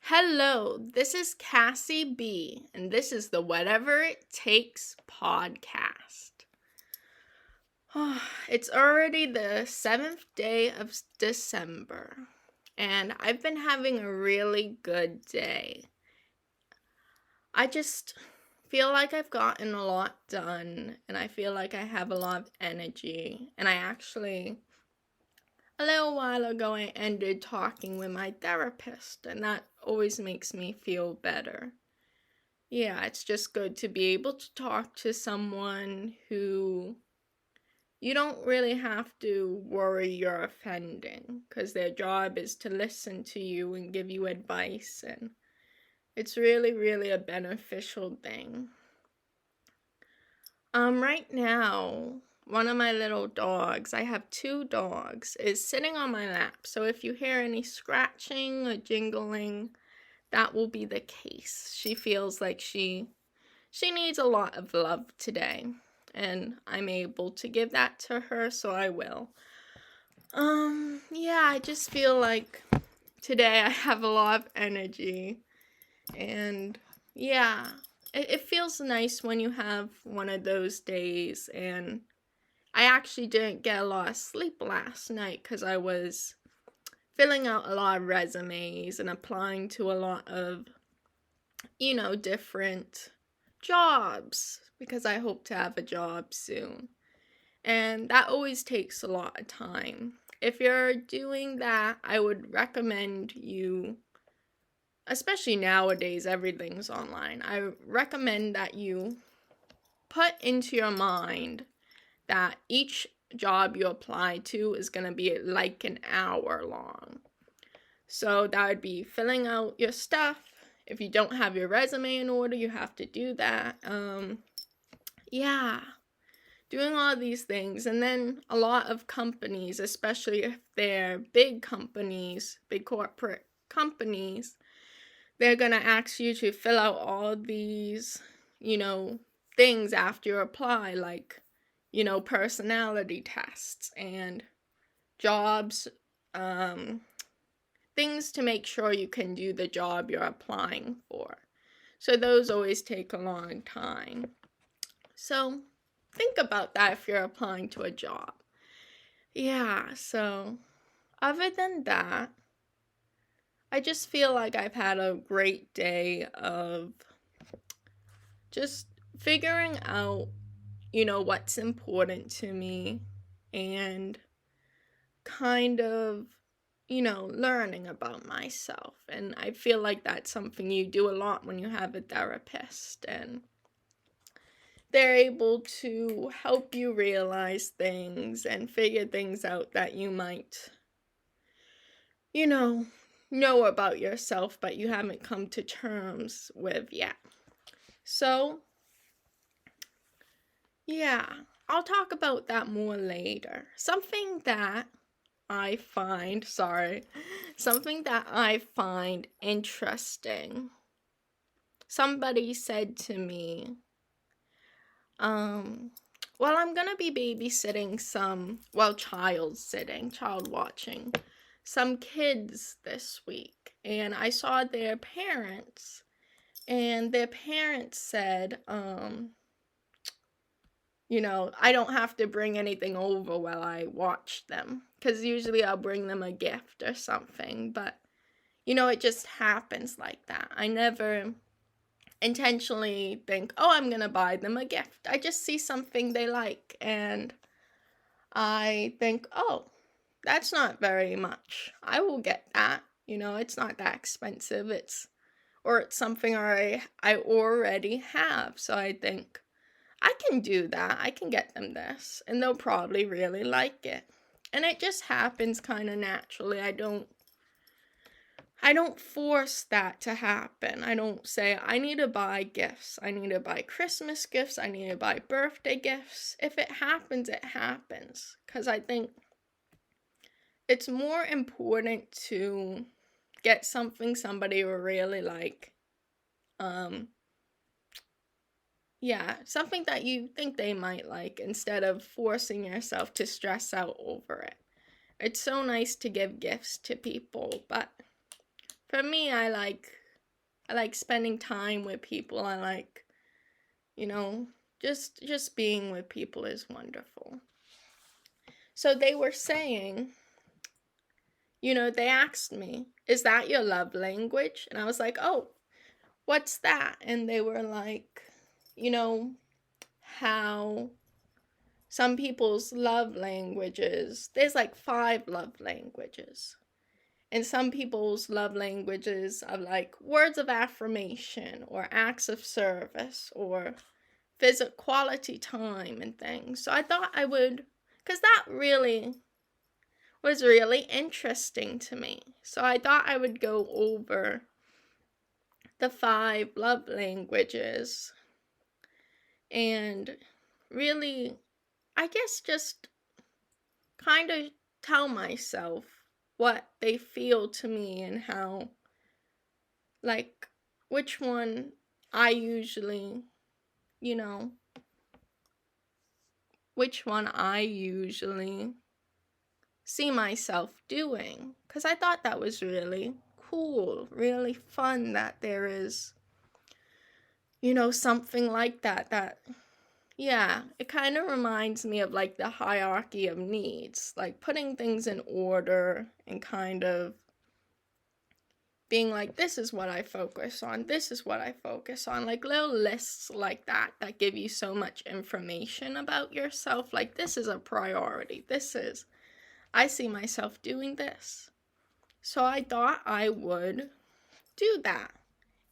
Hello, this is Cassie B, and this is the Whatever It Takes podcast. It's already the 7th day of December, and I've been having a really good day. I just feel like I've gotten a lot done, and I feel like I have a lot of energy, and a little while ago, I ended talking with my therapist, and that always makes me feel better. Yeah, it's just good to be able to talk to someone who you don't really have to worry you're offending, because their job is to listen to you and give you advice, and it's really, really a beneficial thing. Right now, one of my little dogs, I have two dogs, is sitting on my lap. So if you hear any scratching or jingling, that will be the case. She feels like she needs a lot of love today, and I'm able to give that to her, so I will. Yeah, I just feel like today I have a lot of energy, and yeah, it feels nice when you have one of those days. And I actually didn't get a lot of sleep last night because I was filling out a lot of resumes and applying to a lot of, different jobs because I hope to have a job soon. And that always takes a lot of time. If you're doing that, I would recommend you, especially nowadays, everything's online. I recommend that you put into your mind that each job you apply to is going to be like an hour long. So that would be filling out your stuff. If you don't have your resume in order, you have to do that. Yeah, doing all these things. And then a lot of companies, especially if they're big companies, big corporate companies, they're going to ask you to fill out all these, things after you apply, like, personality tests and jobs, things to make sure you can do the job you're applying for. So those always take a long time. So think about that if you're applying to a job. Yeah, so other than that, I just feel like I've had a great day of just figuring out, what's important to me and kind of, learning about myself. And I feel like that's something you do a lot when you have a therapist, and they're able to help you realize things and figure things out that you might, know about yourself, but you haven't come to terms with yet. So, yeah, I'll talk about that more later. Something that I find interesting. Somebody said to me, well, I'm gonna be babysitting child watching some kids this week. And I saw their parents, and their parents said, I don't have to bring anything over while I watch them, because usually I'll bring them a gift or something, but, it just happens like that. I never intentionally think, oh, I'm gonna buy them a gift. I just see something they like, and I think, oh, that's not very much. I will get that. It's not that expensive. It's something I already have, so I think, I can do that. I can get them this, and they'll probably really like it. And it just happens kind of naturally. I don't force that to happen. I don't say, I need to buy gifts. I need to buy Christmas gifts. I need to buy birthday gifts. If it happens, it happens. Because I think it's more important to get something somebody will really like. Something that you think they might like, instead of forcing yourself to stress out over it. It's so nice to give gifts to people, but for me, I like spending time with people. I like, you know, just being with people is wonderful. So they were saying, they asked me, "Is that your love language?" And I was like, "Oh, what's that?" And they were like, how some people's love languages, there's like 5 love languages. And some people's love languages are like words of affirmation or acts of service or visit quality time and things. So I thought I would, because that really was really interesting to me. So I thought I would go over the 5 love languages and really, I guess, just kind of tell myself what they feel to me and how, like, which one I usually, you know, which one I usually see myself doing. Because I thought that was really cool, really fun that there is, something like that, yeah, it kind of reminds me of like the hierarchy of needs, like putting things in order and kind of being like, this is what I focus on, this is what I focus on, like little lists like that give you so much information about yourself. Like, this is a priority, I see myself doing this. So I thought I would do that.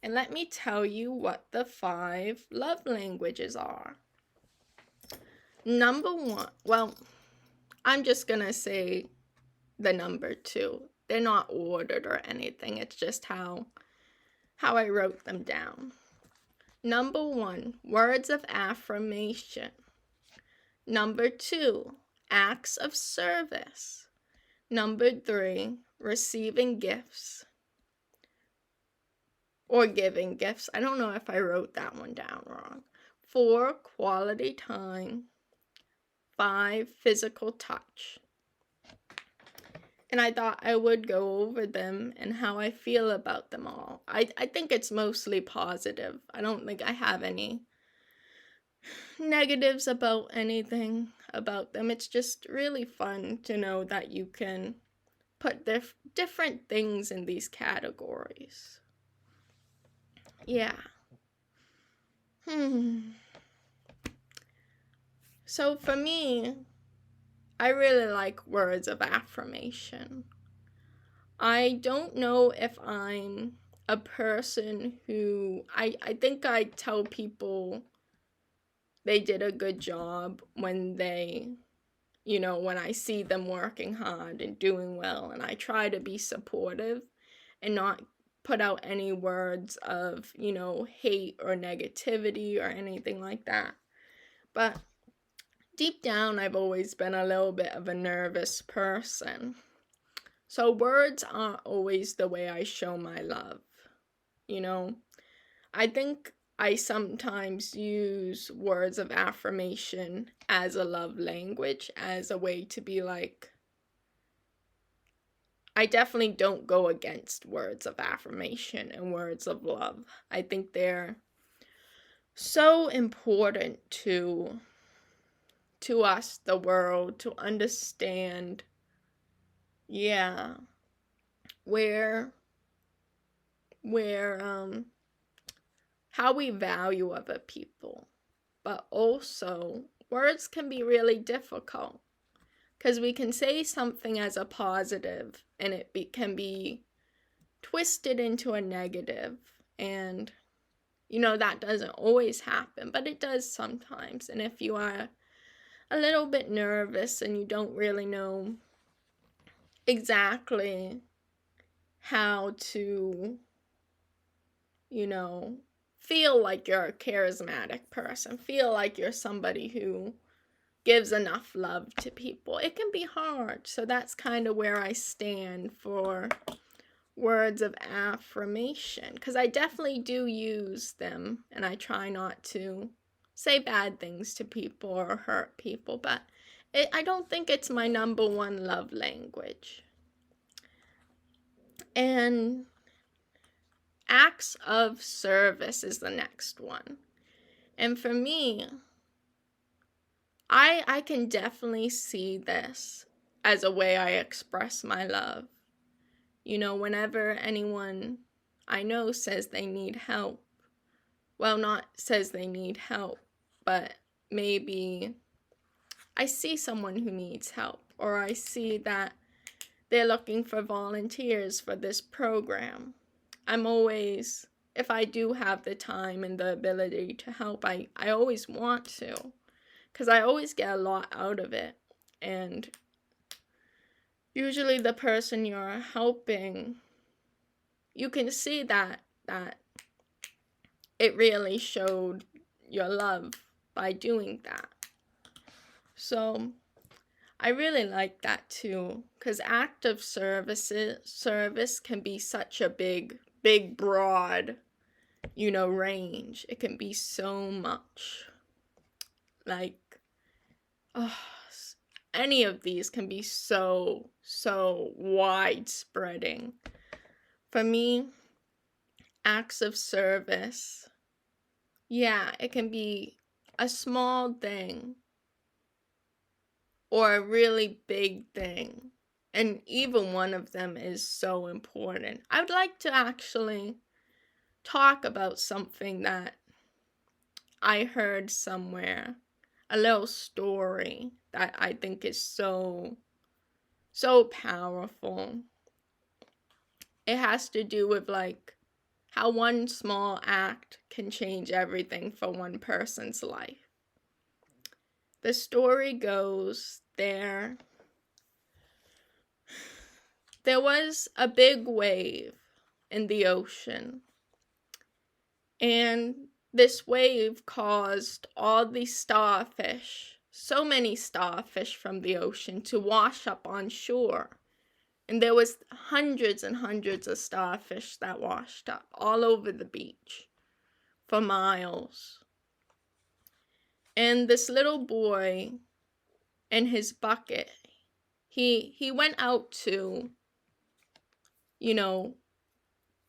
And let me tell you what the 5 love languages are. Number 1, well, I'm just gonna say the number 2. They're not ordered or anything. It's just how I wrote them down. Number 1, words of affirmation. Number 2, acts of service. Number 3, receiving gifts or giving gifts. I don't know if I wrote that one down wrong. 4, quality time. 5, physical touch. And I thought I would go over them and how I feel about them all. I think it's mostly positive. I don't think I have any negatives about anything about them. It's just really fun to know that you can put different things in these categories. Yeah. So for me, I really like words of affirmation. I don't know if I'm a person who, I think I tell people they did a good job when they, when I see them working hard and doing well, and I try to be supportive and not put out any words of, hate or negativity or anything like that. But deep down, I've always been a little bit of a nervous person. So words aren't always the way I show my love. I think I sometimes use words of affirmation as a love language, as a way to be like, I definitely don't go against words of affirmation and words of love. I think they're so important to us, the world, to understand, where how we value other people. But also, words can be really difficult because we can say something as a positive and it can be twisted into a negative. And, that doesn't always happen, but it does sometimes. And if you are a little bit nervous and you don't really know exactly how to, feel like you're a charismatic person, feel like you're somebody who gives enough love to people, it can be hard. So that's kind of where I stand for words of affirmation, because I definitely do use them, and I try not to say bad things to people or hurt people, but I don't think it's my number 1 love language. And acts of service is the next one. And for me, I can definitely see this as a way I express my love. You know, whenever anyone I know says they need help, well, not says they need help, but maybe I see someone who needs help, or I see that they're looking for volunteers for this program. I'm always, if I do have the time and the ability to help, I always want to, because I always get a lot out of it. And usually the person you're helping, you can see that it really showed your love by doing that. So I really like that too, because act of service can be such a big, broad, range. It can be so much. Like, any of these can be so widespreading. For me, acts of service, yeah, it can be a small thing or a really big thing. And even one of them is so important. I would like to actually talk about something that I heard somewhere, a little story that I think is so powerful. It has to do with like how one small act can change everything for one person's life. The story goes there was a big wave in the ocean, and this wave caused all the starfish, so many starfish from the ocean, to wash up on shore. And there was hundreds and hundreds of starfish that washed up all over the beach for miles. And this little boy in his bucket, he went out to,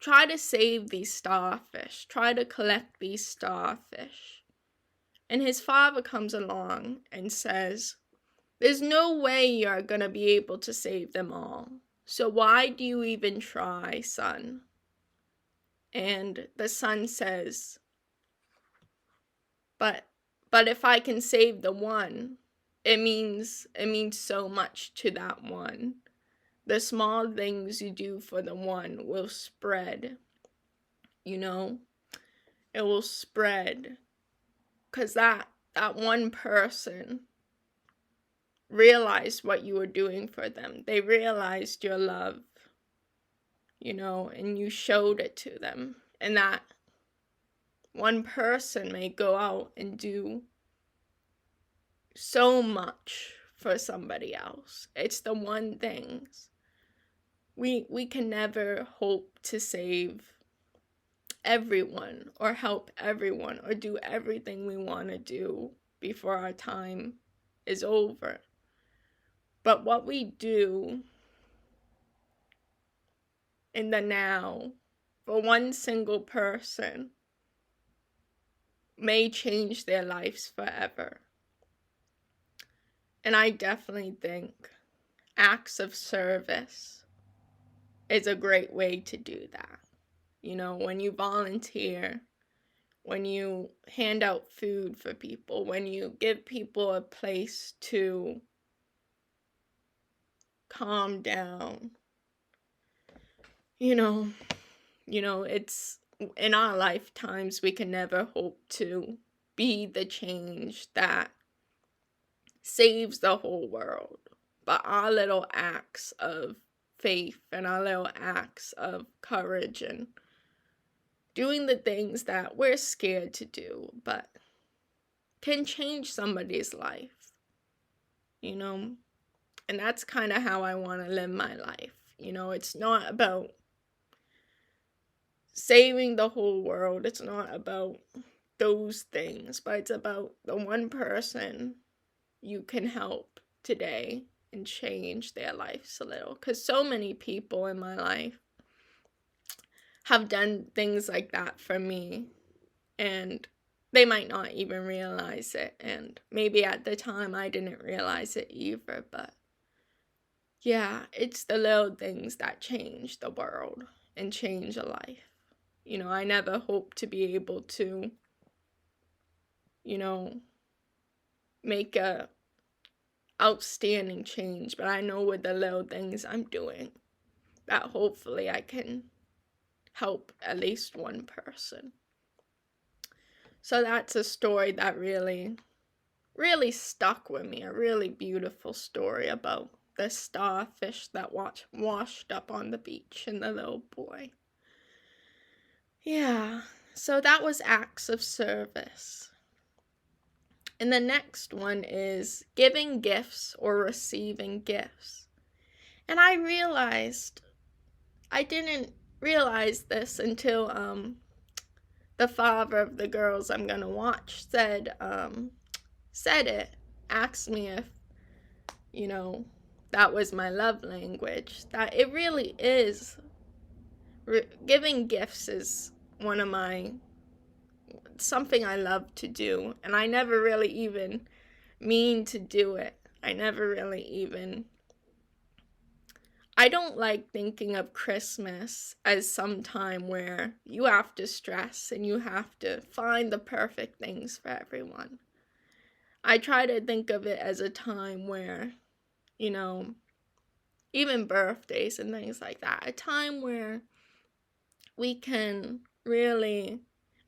try to save these starfish, try to collect these starfish. And his father comes along and says, "There's no way you're gonna be able to save them all. So why do you even try, son?" And the son says, But if I can save the one, it means so much to that one. The small things you do for the one will spread, It will spread. 'Cause that one person realized what you were doing for them. They realized your love, and you showed it to them. And that one person may go out and do so much for somebody else. It's the one things. We can never hope to save everyone or help everyone or do everything we want to do before our time is over. But what we do in the now for one single person may change their lives forever. And I definitely think acts of service is a great way to do that. When you volunteer, when you hand out food for people, when you give people a place to calm down, it's in our lifetimes we can never hope to be the change that saves the whole world. But our little acts of faith and our little acts of courage and doing the things that we're scared to do, but can change somebody's life, And that's kind of how I want to live my life. It's not about saving the whole world. It's not about those things, but it's about the one person you can help today and change their lives a little. Because so many people in my life have done things like that for me, and they might not even realize it, and maybe at the time I didn't realize it either, but yeah, it's the little things that change the world and change a life. I never hoped to be able to, you know, make a outstanding change, but I know with the little things I'm doing that hopefully I can help at least one person. So that's a story that really, really stuck with me. A really beautiful story about the starfish that washed up on the beach and the little boy. Yeah, so that was acts of service. And the next one is giving gifts or receiving gifts. And I didn't realize this until the father of the girls I'm gonna watch said it, asked me if, that was my love language. That it really is. Giving gifts is something I love to do, and I never really even mean to do it. I don't like thinking of Christmas as some time where you have to stress and you have to find the perfect things for everyone. I try to think of it as a time where, even birthdays and things like that, a time where we can really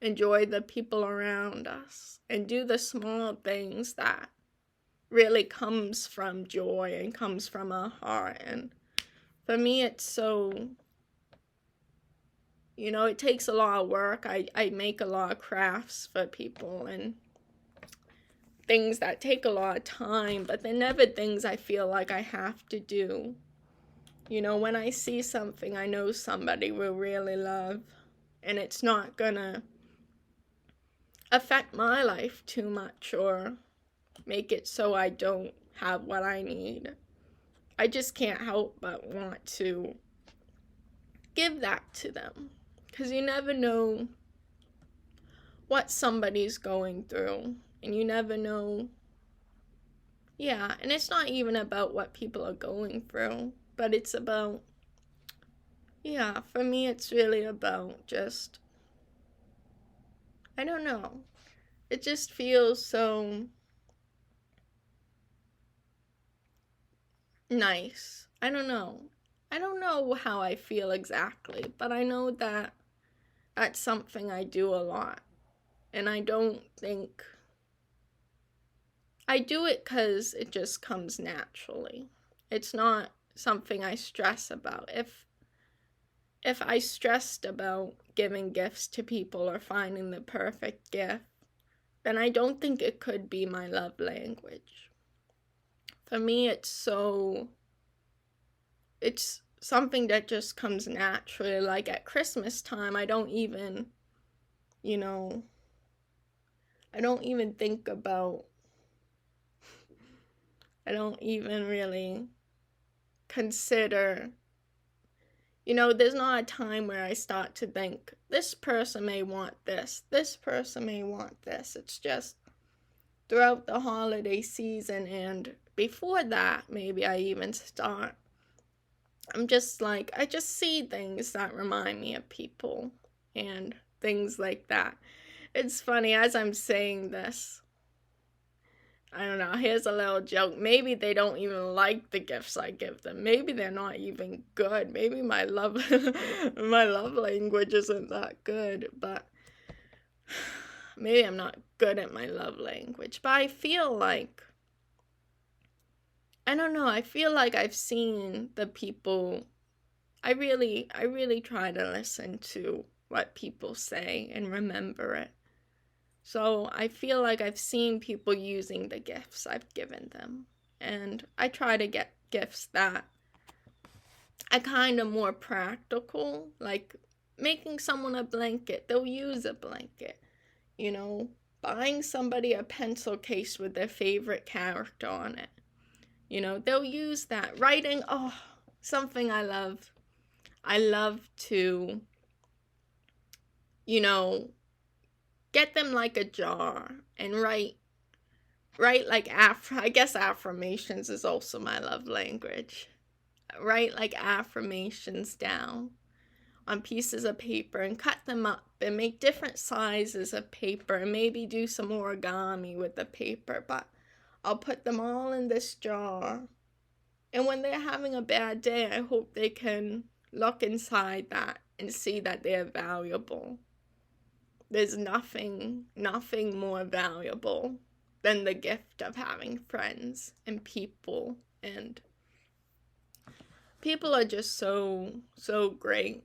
enjoy the people around us and do the small things that really comes from joy and comes from our heart. And for me, it's so, it takes a lot of work. I make a lot of crafts for people and things that take a lot of time, but they're never things I feel like I have to do. When I see something I know somebody will really love, and it's not gonna affect my life too much or make it so I don't have what I need, I just can't help but want to give that to them. Because you never know what somebody's going through, and you never know. Yeah, and it's not even about what people are going through, but it's about, for me, it's really about just, I don't know. It just feels so nice. I don't know. I don't know how I feel exactly, but I know that that's something I do a lot. And I don't think I do it because it just comes naturally. It's not something I stress about. If I stressed about giving gifts to people or finding the perfect gift, then I don't think it could be my love language. For me, it's something that just comes naturally. Like at Christmas time, I don't even think about, I don't even really consider, there's not a time where I start to think, this person may want this person may want this. It's just throughout the holiday season, and before that, maybe I even start. I'm just like, I just see things that remind me of people and things like that. It's funny, as I'm saying this, I don't know, here's a little joke. Maybe they don't even like the gifts I give them. Maybe they're not even good. Maybe my love language isn't that good, but maybe I'm not good at my love language. But I feel like, I don't know, I feel like I've seen the people. I really try to listen to what people say and remember it. So I feel like I've seen people using the gifts I've given them. And I try to get gifts that are kind of more practical, like making someone a blanket. They'll use a blanket. Buying somebody a pencil case with their favorite character on it. They'll use that. Writing, something I love. I love to you know, get them like a jar and write like I guess affirmations is also my love language. Write like affirmations down on pieces of paper and cut them up and make different sizes of paper and maybe do some origami with the paper, but I'll put them all in this jar. And when they're having a bad day, I hope they can look inside that and see that they're valuable. There's nothing more valuable than the gift of having friends and people. And people are just so great.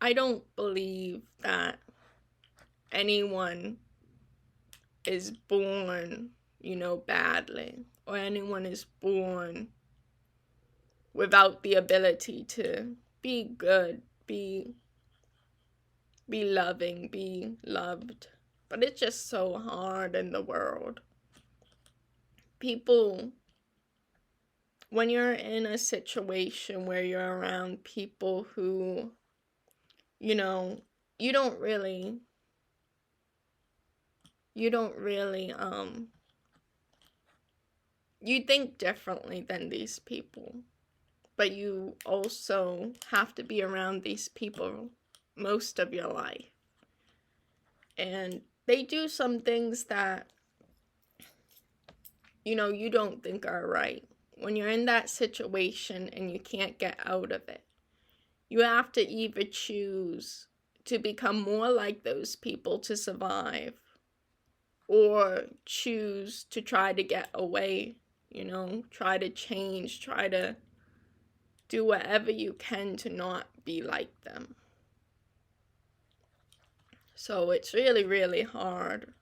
I don't believe that anyone is born, badly, or anyone is born without the ability to be good, be loving, be loved. But it's just so hard in the world. People, when you're in a situation where you're around people who, you don't really, you think differently than these people, but you also have to be around these people most of your life. And they do some things that, you don't think are right. When you're in that situation and you can't get out of it, you have to either choose to become more like those people to survive, or choose to try to get away, try to change, try to do whatever you can to not be like them. So it's really, really hard.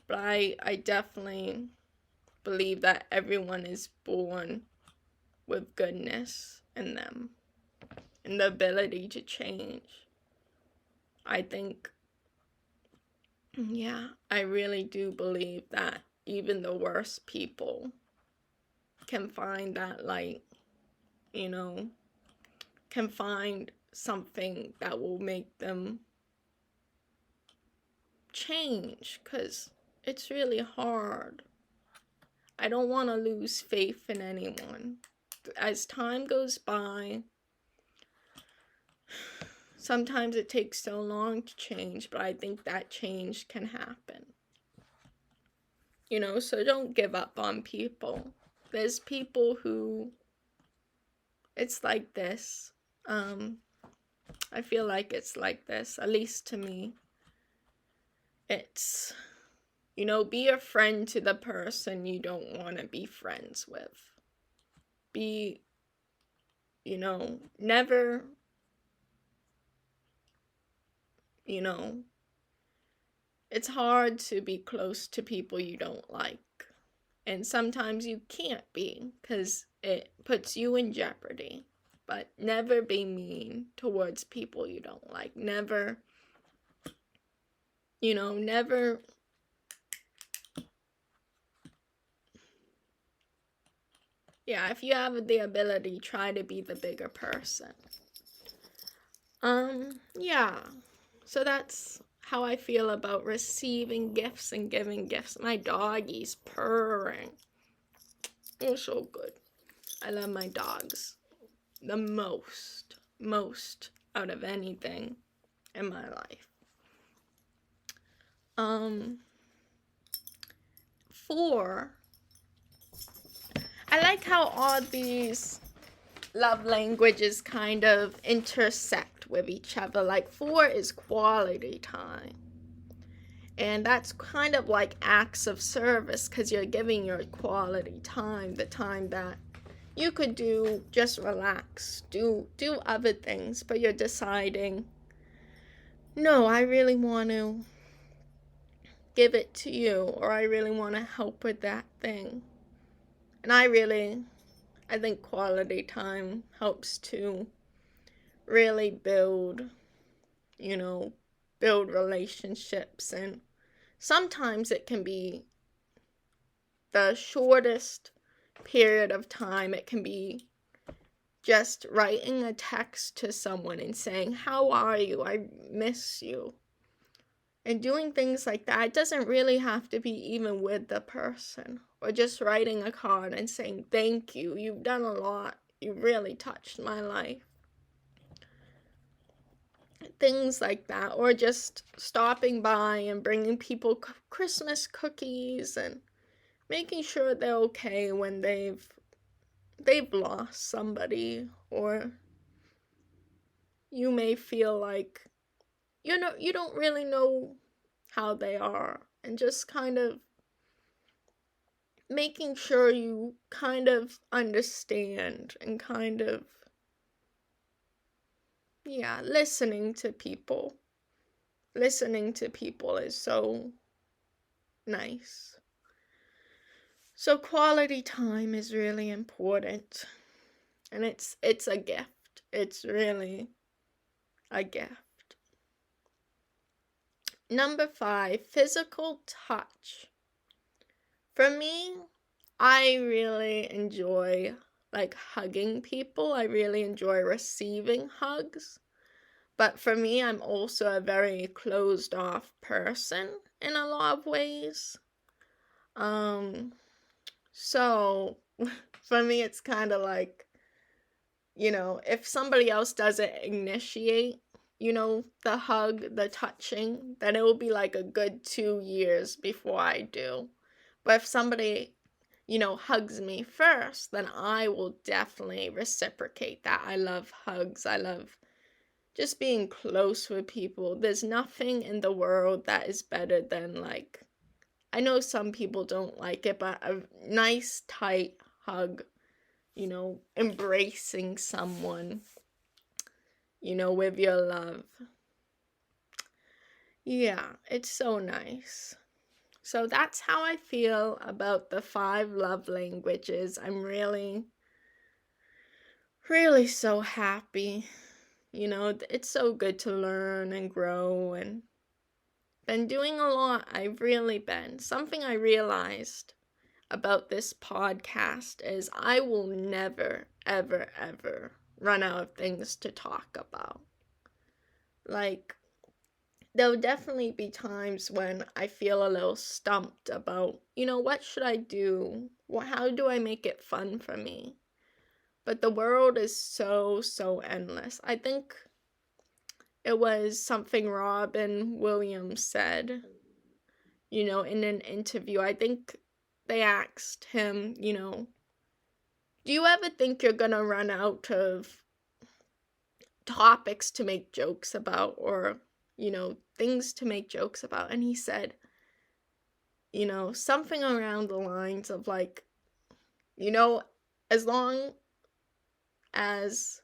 But I definitely believe that everyone is born with goodness in them and the ability to change. I think, I really do believe that even the worst people can find that light, can find something that will make them change, because it's really hard. I don't want to lose faith in anyone. As time goes by, sometimes it takes so long to change, but I think that change can happen. So don't give up on people. There's people who, it's like this. I feel like it's like this, at least to me. It's, be a friend to the person you don't want to be friends with. Be, never, it's hard to be close to people you don't like. And sometimes you can't be, because it puts you in jeopardy. But never be mean towards people you don't like. Never, never. Yeah, if you have the ability, try to be the bigger person. Yeah. So that's how I feel about receiving gifts and giving gifts. My doggy's purring. Oh, so good. I love my dogs the most out of anything in my life. 4, I like how all these love languages kind of intersect with each other. Like 4 is quality time. And that's kind of like acts of service, because you're giving your quality time, the time that you could just relax, do other things, but you're deciding, no, I really want to give it to you, or I really want to help with that thing. And I think quality time helps to really build relationships. And sometimes it can be the shortest period of time. It can be just writing a text to someone and saying, how are you? I miss you. And doing things like that, it doesn't really have to be even with the person, or just writing a card and saying, thank you, you've done a lot, you really touched my life. Things like that, or just stopping by and bringing people Christmas cookies and making sure they're okay when they've lost somebody, or you may feel like you don't really know how they are, and just kind of making sure you kind of understand and kind of, yeah, listening to people. Listening to people is so nice. So quality time is really important, and it's a gift. It's really a gift. Number 5, physical touch. For me, I really enjoy like hugging people. I really enjoy receiving hugs. But for me, I'm also a very closed off person in a lot of ways. So for me, it's kind of like, if somebody else doesn't initiate, the hug, the touching, then it will be like a good 2 years before I do. But if somebody, hugs me first, then I will definitely reciprocate that. I love hugs. I love just being close with people. There's nothing in the world that is better than, like, I know some people don't like it, but a nice tight hug, embracing someone, with your love. Yeah, it's so nice. So that's how I feel about the 5 love languages. I'm really, really so happy. It's so good to learn and grow, and been doing a lot. I've really been. Something I realized about this podcast is I will never, ever, ever run out of things to talk about. Like, there'll definitely be times when I feel a little stumped about, what should I do? How do I make it fun for me? But the world is so, so endless. I think it was something Robin Williams said, in an interview. I think they asked him, do you ever think you're gonna run out of topics to make jokes about, or, things to make jokes about? And he said, something around the lines of like, as long as,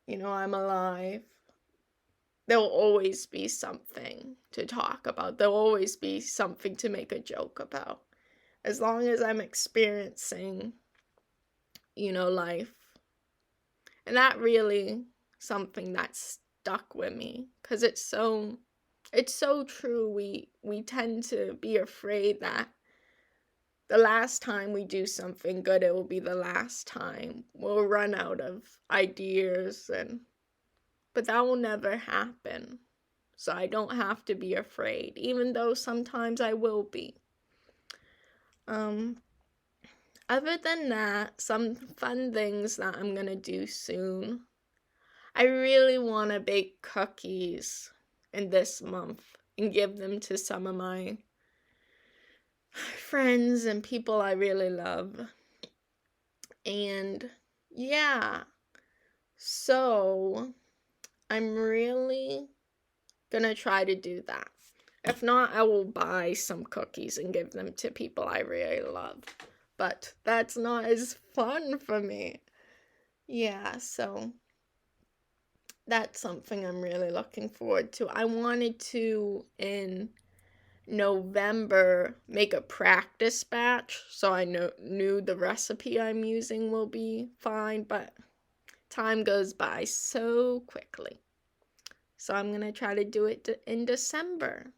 I'm alive, there'll always be something to talk about. There'll always be something to make a joke about. As long as I'm experiencing, life. And that really something that stuck with me, because it's so true. We tend to be afraid that the last time we do something good, it will be the last time. We'll run out of ideas, but that will never happen. So I don't have to be afraid, even though sometimes I will be. Other than that, some fun things that I'm gonna do soon. I really want to bake cookies in this month and give them to some of my friends and people I really love. And yeah, so I'm really gonna try to do that. If not, I will buy some cookies and give them to people I really love. But that's not as fun for me. Yeah, so that's something I'm really looking forward to. I wanted to, in November, make a practice batch so I knew the recipe I'm using will be fine, but time goes by so quickly. So I'm going to try to do it in December.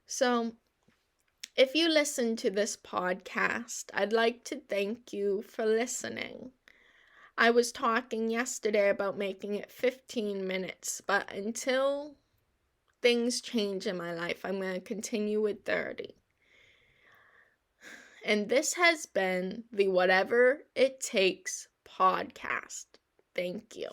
So if you listen to this podcast, I'd like to thank you for listening. I was talking yesterday about making it 15 minutes, but until things change in my life, I'm going to continue with 30. And this has been the Whatever It Takes podcast. Thank you.